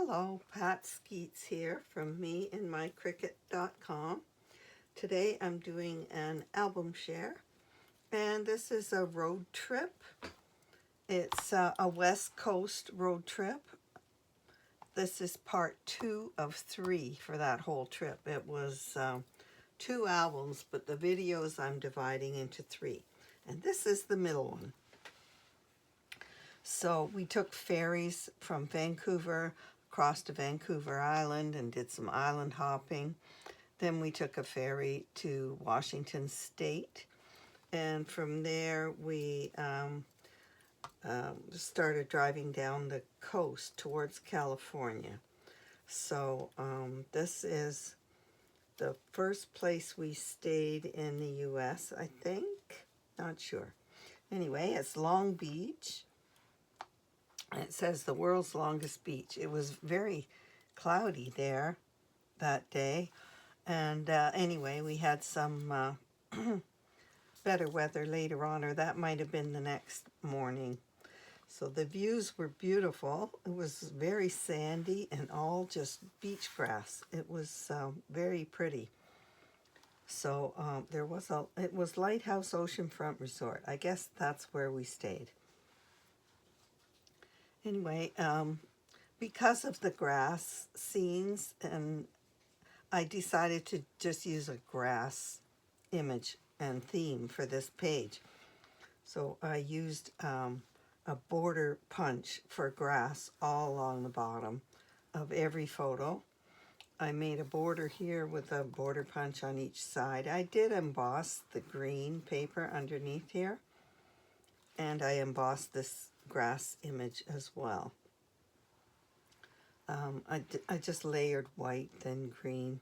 Hello, Pat Skeets here from meandmycricket.com. Today I'm doing an album share, and this is a road trip. It's a West Coast road trip. This is part 2 of 3 for that whole trip. It was 2 albums, but the videos I'm dividing into 3. And this is the middle one. So we took ferries from Vancouver across to Vancouver Island and did some island hopping. Then we took a ferry to Washington State, and from there we started driving down the coast towards California. So this is the first place we stayed in the U.S., I think. Not sure. Anyway, it's Long Beach. It says the world's longest beach. It was very cloudy there that day. And anyway, we had some better weather later on, or that might have been the next morning. So the views were beautiful. It was very sandy and all just beach grass. It was very pretty. So it was Lighthouse Oceanfront Resort. I guess that's where we stayed. Anyway, because of the grass scenes, and I decided to just use a grass image and theme for this page. So I used a border punch for grass all along the bottom of every photo. I made a border here with a border punch on each side. I did emboss the green paper underneath here, and I embossed this grass image as well. I just layered white, then green,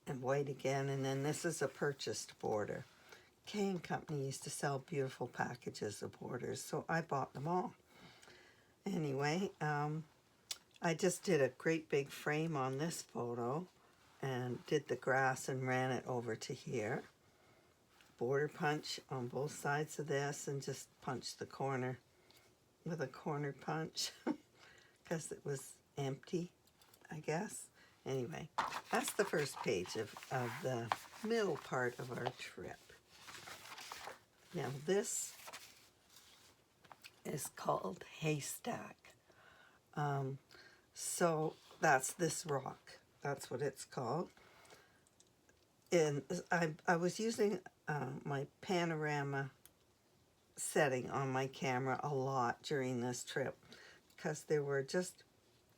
and white again, and then this is a purchased border. K & Company used to sell beautiful packages of borders, so I bought them all. Anyway, I just did a great big frame on this photo and did the grass and ran it over to here. Border punch on both sides of this and just punched the corner with a corner punch because it was empty, I guess. Anyway, that's the first page of the middle part of our trip. Now this is called Haystack. So that's this rock. That's what it's called. And I was using my panorama setting on my camera a lot during this trip because there were just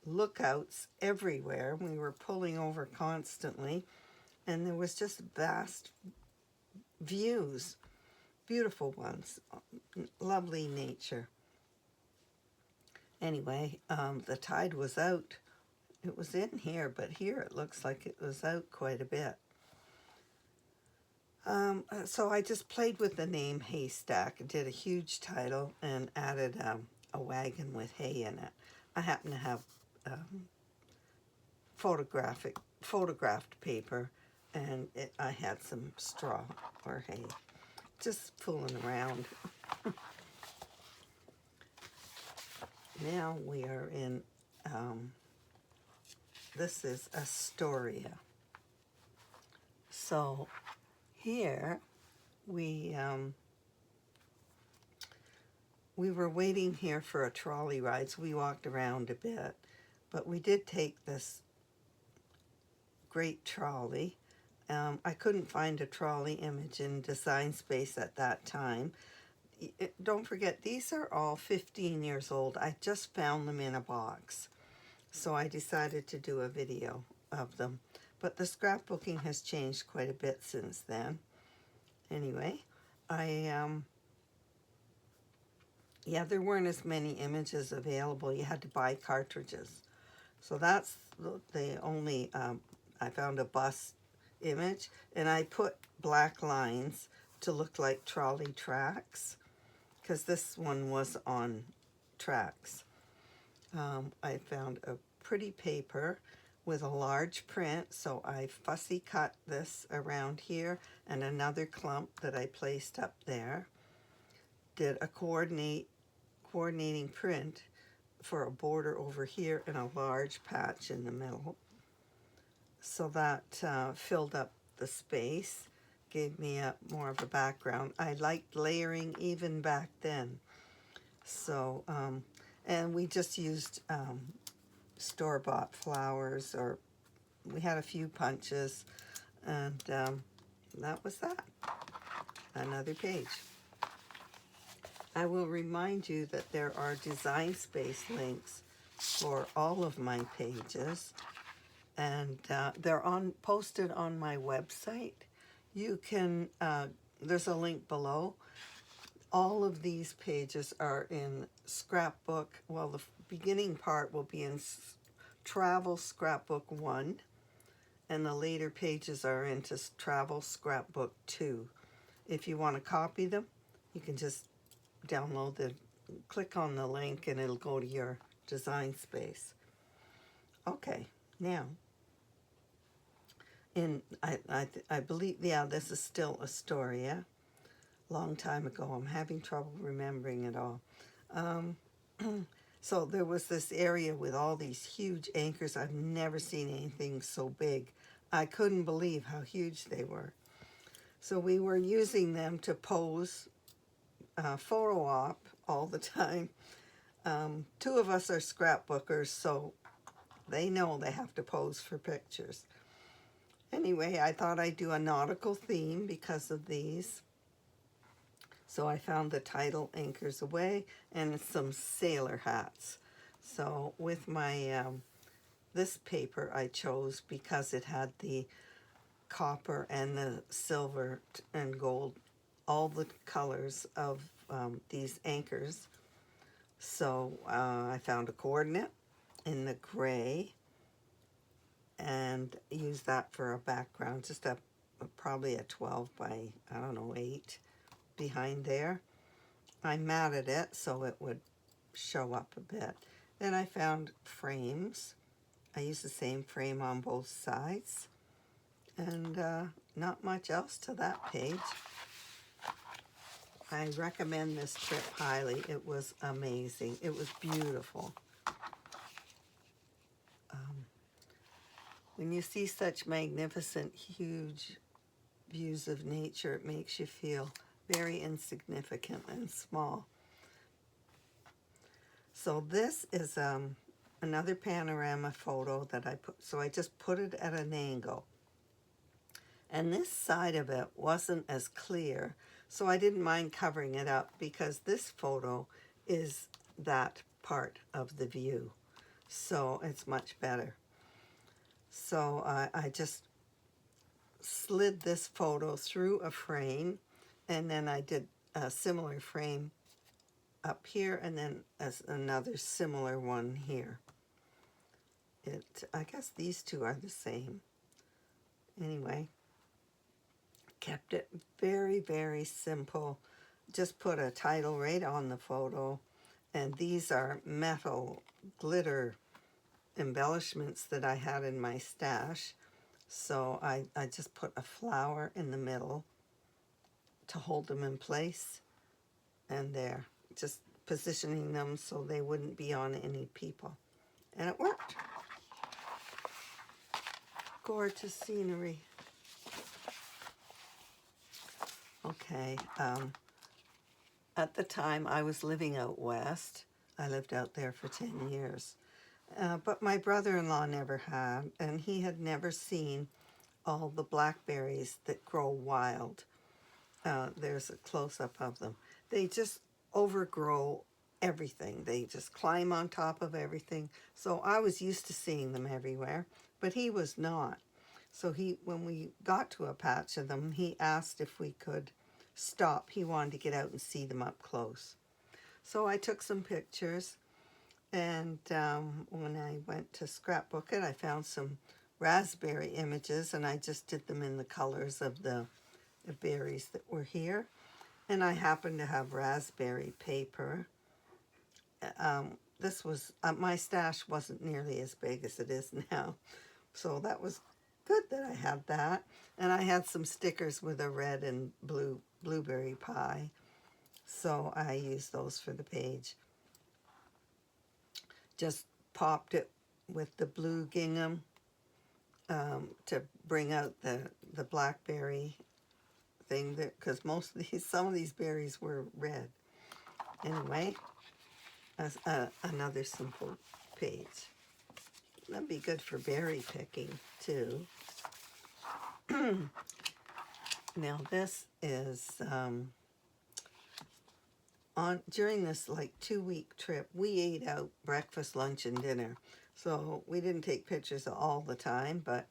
lookouts everywhere. We were pulling over constantly, and there was just vast views, beautiful ones, lovely nature. Anyway, the tide was out. It was in here, but here it looks like it was out quite a bit. So I just played with the name Haystack, did a huge title, and added a wagon with hay in it. I happen to have photographed paper, and I had some straw or hay. Just fooling around. Now we are in, this is Astoria. So here we were waiting here for a trolley ride, so we walked around a bit. But we did take this great trolley. I couldn't find a trolley image in Design Space at that time. Don't forget, these are all 15 years old. I just found them in a box. So I decided to do a video of them. But the scrapbooking has changed quite a bit since then. Anyway, yeah, there weren't as many images available. You had to buy cartridges. So that's the only, I found a bus image, and I put black lines to look like trolley tracks, because this one was on tracks. I found a pretty paper with a large print, so I fussy cut this around here and another clump that I placed up there. Did a coordinating print for a border over here and a large patch in the middle. So that filled up the space, gave me more of a background. I liked layering even back then. So, and we just used store-bought flowers, or we had a few punches, and that was that. Another page. I will remind you that there are Design Space links for all of my pages, and they're posted on my website. You can, there's a link below. All of these pages are in Scrapbook. Well, the beginning part will be in Travel Scrapbook 1, and the later pages are into Travel Scrapbook 2. If you want to copy them, you can just click on the link, and it'll go to your Design Space. Okay, now, I believe, yeah, this is still Astoria. Long time ago. I'm having trouble remembering it all. So there was this area with all these huge anchors. I've never seen anything so big. I couldn't believe how huge they were. So we were using them to pose photo op all the time. Two of us are scrapbookers, so they know they have to pose for pictures. Anyway, I thought I'd do a nautical theme because of these. So I found the title, Anchors Away, and some sailor hats. So with my, this paper I chose because it had the copper and the silver and gold, all the colors of these anchors. So I found a coordinate in the gray and used that for a background, just probably a 12 by, I don't know, 8. Behind there. I matted it so it would show up a bit. Then I found frames. I used the same frame on both sides. And not much else to that page. I recommend this trip highly. It was amazing. It was beautiful. When you see such magnificent, huge views of nature, it makes you feel very insignificant and small. So this is another panorama photo that I put, so I just put it at an angle. And this side of it wasn't as clear, so I didn't mind covering it up because this photo is that part of the view. So it's much better. So I just slid this photo through a frame, and then I did a similar frame up here, and then as another similar one here. I guess these two are the same. Anyway, kept it very, very simple. Just put a title right on the photo, and these are metal glitter embellishments that I had in my stash. So I just put a flower in the middle to hold them in place, and there, just positioning them so they wouldn't be on any people. And it worked. Gorgeous scenery. Okay, at the time I was living out west. I lived out there for 10 years. But my brother-in-law never had, and he had never seen all the blackberries that grow wild. There's a close-up of them. They just overgrow everything. They just climb on top of everything. So I was used to seeing them everywhere, but he was not. So when we got to a patch of them, he asked if we could stop. He wanted to get out and see them up close. So I took some pictures, and when I went to Scrapbook it, I found some raspberry images, and I just did them in the colors of the berries that were here. And I happened to have raspberry paper. This was, my stash wasn't nearly as big as it is now. So that was good that I had that. And I had some stickers with a red and blue blueberry pie. So I used those for the page. just popped it with the blue gingham to bring out the blackberry thing, because some of these berries were red. Anyway, another simple page. That'd be good for berry picking too. Now this is during this like 2-week trip, we ate out breakfast, lunch, and dinner. So we didn't take pictures all the time, but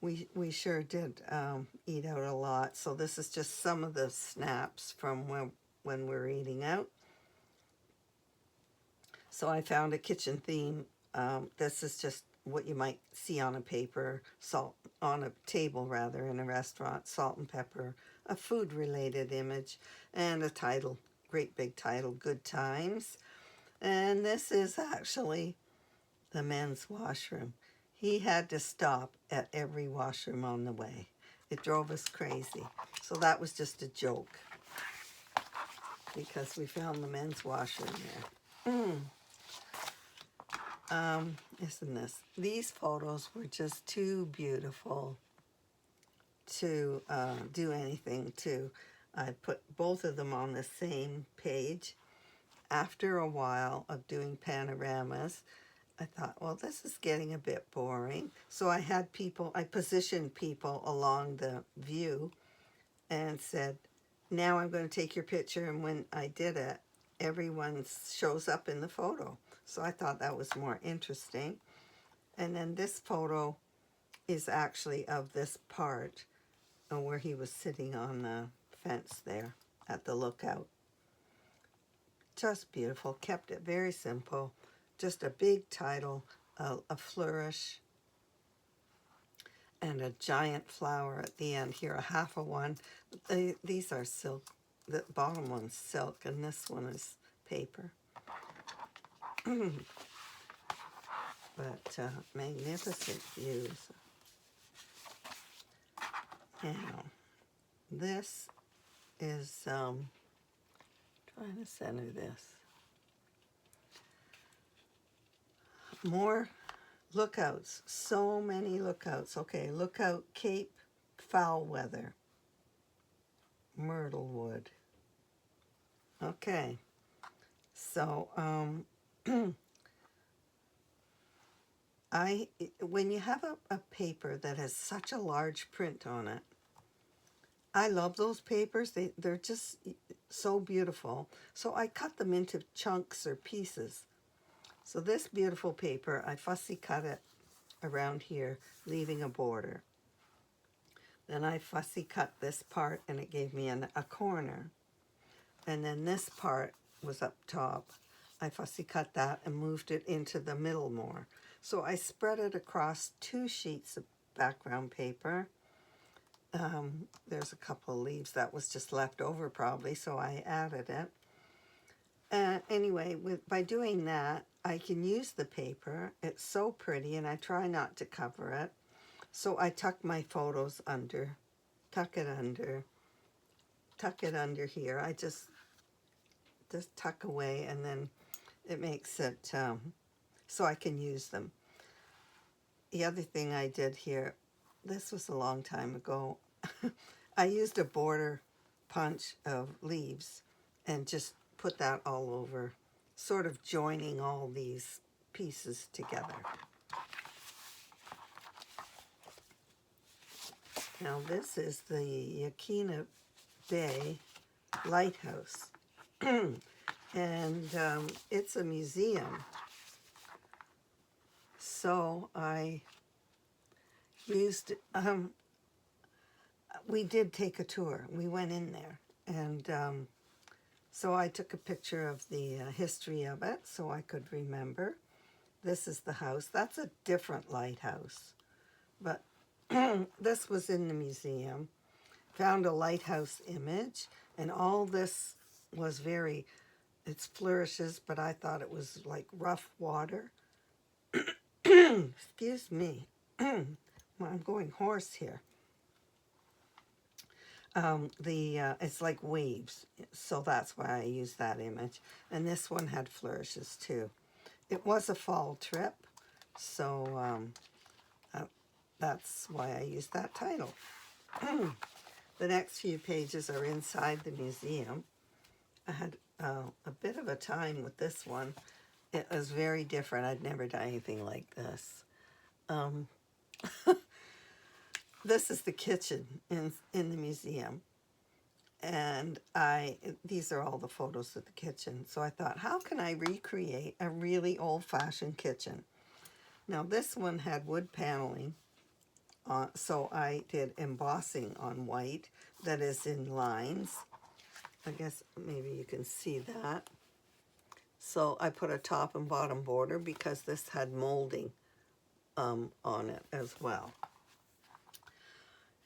we sure did eat out a lot. So this is just some of the snaps from when we're eating out. So I found a kitchen theme. This is just what you might see on a paper, on a table rather, in a restaurant, salt and pepper, a food-related image, and a title, great big title, Good Times. And this is actually the men's washroom. He had to stop at every washroom on the way. It drove us crazy. So that was just a joke, because we found the men's washroom there. Isn't this? These photos were just too beautiful to do anything to. I put both of them on the same page. After a while of doing panoramas, I thought, well, this is getting a bit boring. So I positioned people along the view and said, now I'm going to take your picture. And when I did it, everyone shows up in the photo. So I thought that was more interesting. And then this photo is actually of this part where he was sitting on the fence there at the lookout. Just beautiful. Kept it very simple. Just a big title, a flourish, and a giant flower at the end. Here, a half of one. These are silk. The bottom one's silk, and this one is paper. But magnificent views. Now, this is, trying to center this. More lookouts, so many lookouts. Okay, lookout Cape Foulweather, Myrtlewood. Okay, so when you have a paper that has such a large print on it, I love those papers. They're just so beautiful. So I cut them into chunks or pieces. So this beautiful paper, I fussy cut it around here, leaving a border. Then I fussy cut this part, and it gave me a corner. And then this part was up top. I fussy cut that and moved it into the middle more. So I spread it across 2 sheets of background paper. There's a couple of leaves that was just left over probably, so I added it. Anyway, by doing that, I can use the paper. It's so pretty, and I try not to cover it. So I tuck my photos under, tuck it under here. I just tuck away, and then it makes it so I can use them. The other thing I did here, this was a long time ago, I used a border punch of leaves and just put that all over, sort of joining all these pieces together. Now this is the Yaquina Bay Lighthouse, and it's a museum. So I used, we did take a tour. We went in there, and so I took a picture of the history of it so I could remember. This is the house. That's a different lighthouse, but this was in the museum. Found a lighthouse image, and all this was it's flourishes, but I thought it was like rough water. Excuse me. I'm going hoarse here. It's like waves, so that's why I used that image. And this one had flourishes too. it was a fall trip, so that's why I used that title. The next few pages are inside the museum. I had a bit of a time with this one. It was very different. I'd never done anything like this. This is the kitchen in the museum. And these are all the photos of the kitchen. So I thought, how can I recreate a really old-fashioned kitchen? Now this one had wood paneling, so I did embossing on white that is in lines. I guess maybe you can see that. So I put a top and bottom border because this had molding on it as well.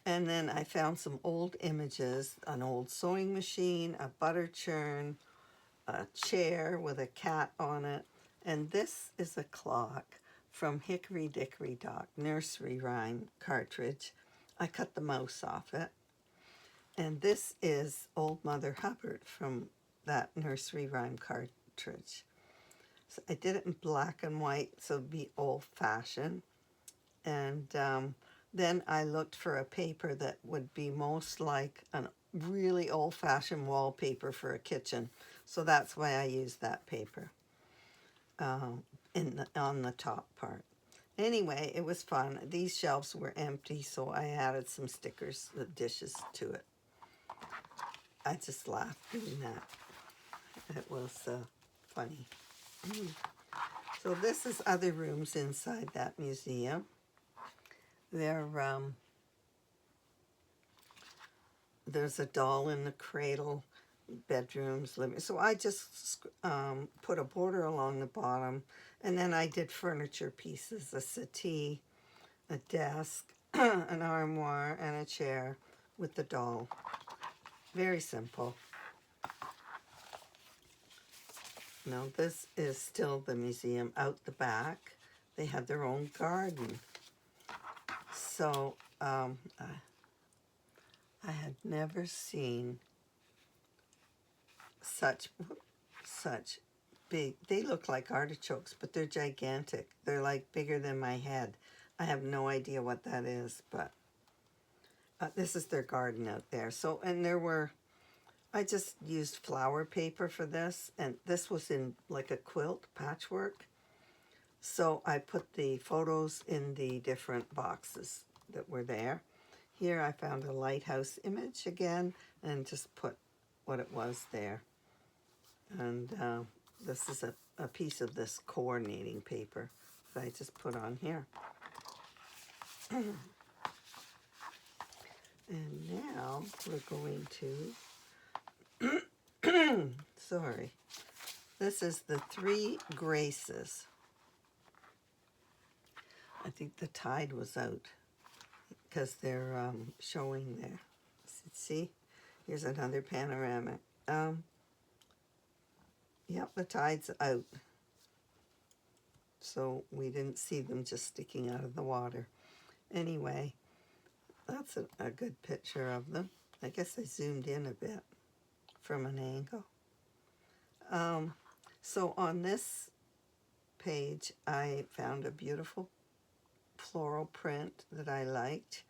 And then I found some old images, an old sewing machine, a butter churn, a chair with a cat on it. And this is a clock from Hickory Dickory Dock nursery rhyme cartridge. I cut the mouse off it. And this is Old Mother Hubbard from that nursery rhyme cartridge. So I did it in black and white, so it'd be old-fashioned. And then I looked for a paper that would be most like a really old-fashioned wallpaper for a kitchen. So that's why I used that paper on the top part. Anyway, it was fun. These shelves were empty, so I added some stickers, the dishes to it. I just laughed doing that. It was funny. So this is other rooms inside that museum. There's a doll in the cradle, bedrooms, living. So I just put a border along the bottom, and then I did furniture pieces, a settee, a desk, an armoire, and a chair with the doll. Very simple. Now this is still the museum out the back. They have their own garden. So I had never seen such big, they look like artichokes, but they're gigantic. They're like bigger than my head. I have no idea what that is, but this is their garden out there. So, and I just used flower paper for this, and this was in like a quilt patchwork. So I put the photos in the different boxes that were there. Here I found a lighthouse image again and just put what it was there. And this is a piece of this coordinating paper that I just put on here. And now we're going to, sorry, this is the Three Graces. I think the tide was out because they're showing there. See, here's another panoramic. Yep, the tide's out. So we didn't see them just sticking out of the water. Anyway, that's a good picture of them. I guess I zoomed in a bit from an angle. So on this page, I found a beautiful floral print that I liked,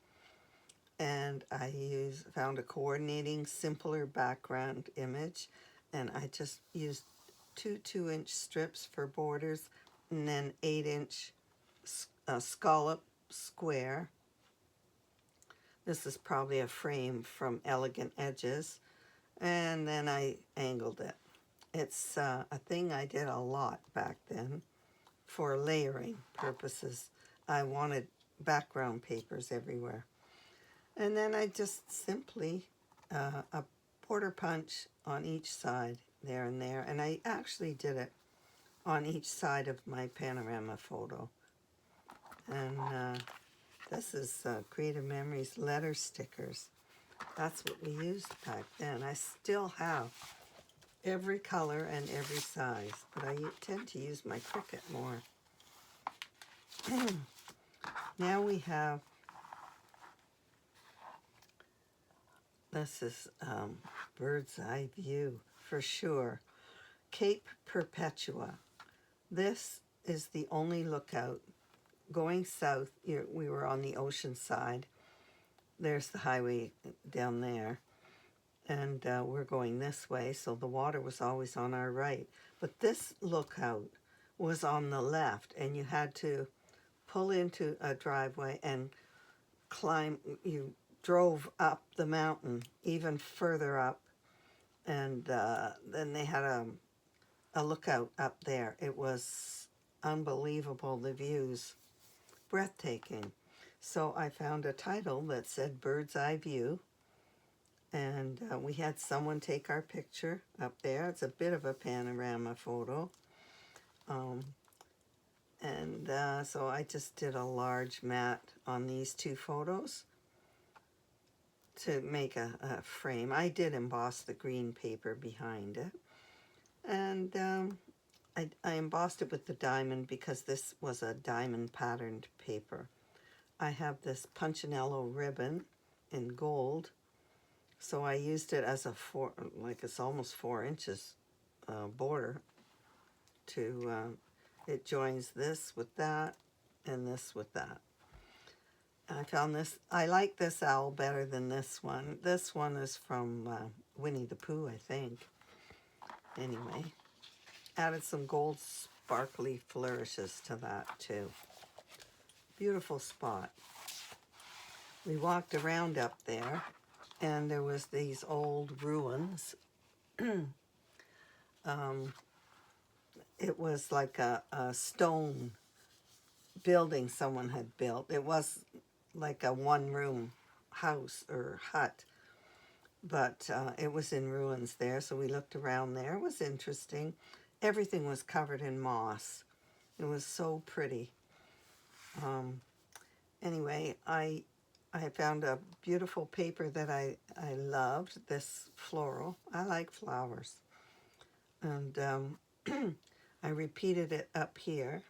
and I found a coordinating simpler background image, and I just used two 2-inch strips for borders, and then 8-inch scallop square. This is probably a frame from Elegant Edges, and then I angled it. It's a thing I did a lot back then for layering purposes. I wanted background papers everywhere. And then I just simply, a border punch on each side, there and there. And I actually did it on each side of my panorama photo. And this is Creative Memories letter stickers. That's what we used back then. I still have every color and every size, but I tend to use my Cricut more. Now we have, this is bird's eye view for sure. Cape Perpetua. This is the only lookout. Going south, we were on the ocean side. There's the highway down there. And we're going this way, so the water was always on our right. But this lookout was on the left, and you had to pull into a driveway and climb. You drove up the mountain, even further up, and then they had a lookout up there. It was unbelievable, the views, breathtaking. So I found a title that said Bird's Eye View, and we had someone take our picture up there. It's a bit of a panorama photo. So I just did a large mat on these two photos to make a frame. I did emboss the green paper behind it. And I embossed it with the diamond because this was a diamond patterned paper. I have this Punchinello ribbon in gold. So I used it as it's almost 4 inches border to, it joins this with that and this with that. I found this, I like this owl better than this one. This one is from Winnie the Pooh, I think. Anyway, added some gold sparkly flourishes to that too. Beautiful spot. We walked around up there, and there was these old ruins. It was like a stone building someone had built. It was like a one-room house or hut, but it was in ruins there, so we looked around there. It was interesting. Everything was covered in moss. It was so pretty. Anyway, I found a beautiful paper that I loved, this floral. I like flowers. And I repeated it up here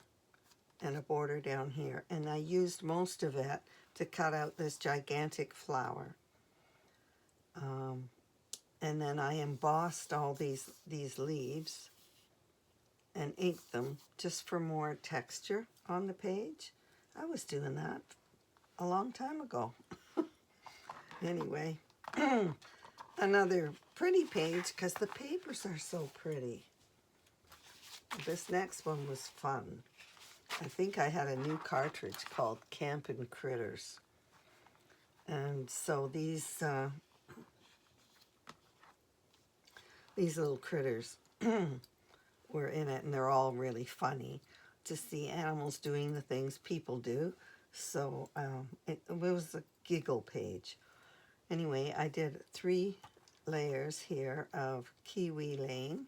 and a border down here. And I used most of it to cut out this gigantic flower. And then I embossed all these leaves and inked them just for more texture on the page. I was doing that a long time ago. Anyway, another pretty page because the papers are so pretty. This next one was fun. I think I had a new cartridge called Campin' Critters. And so these little critters were in it, and they're all really funny to see animals doing the things people do. So it was a giggle page. Anyway, I did 3 layers here of Kiwi Lane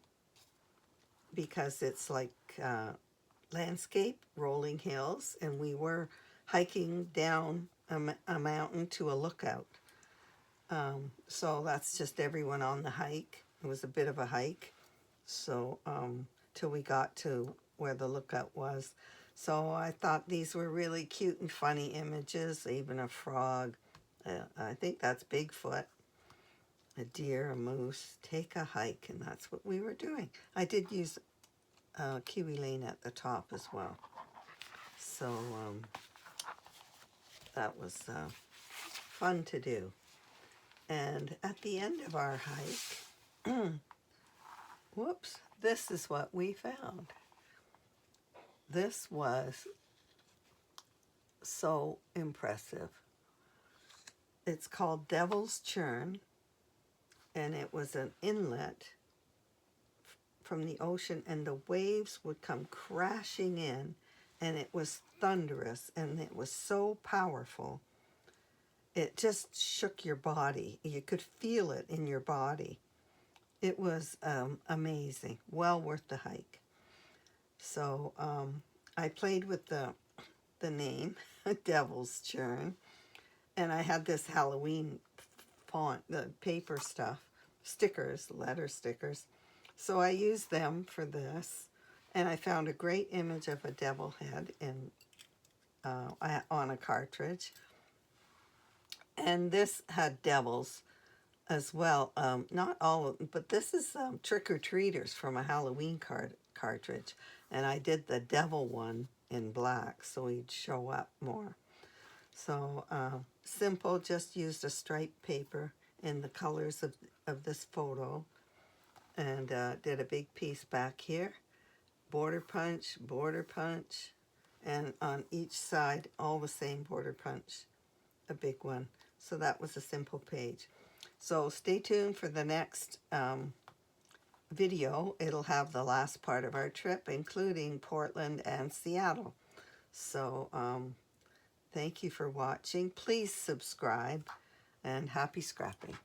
because it's like landscape, rolling hills, and we were hiking down a mountain to a lookout. So that's just everyone on the hike. It was a bit of a hike, so till we got to where the lookout was. So I thought these were really cute and funny images, even a frog. I think that's Bigfoot. A deer, a moose, take a hike, and that's what we were doing. I did use Kiwi Lane at the top as well. So that was fun to do. And at the end of our hike, whoops, this is what we found. This was so impressive. It's called Devil's Churn, and it was an inlet from the ocean, and the waves would come crashing in, and it was thunderous, and it was so powerful. It just shook your body. You could feel it in your body. It was amazing. Well worth the hike. So I played with the name, Devil's Churn, and I had this Halloween font, the paper stuff, stickers, letter stickers. So I used them for this, and I found a great image of a devil head on a cartridge. And this had devils as well. Not all of them, but this is trick-or-treaters from a Halloween cartridge. And I did the devil one in black so he'd show up more. So simple, just used a striped paper in the colors of this photo, and did a big piece back here. Border punch, and on each side all the same border punch, a big one. So that was a simple page. So stay tuned for the next video. It'll have the last part of our trip, including Portland and Seattle. So thank you for watching. Please subscribe, and happy scrapping.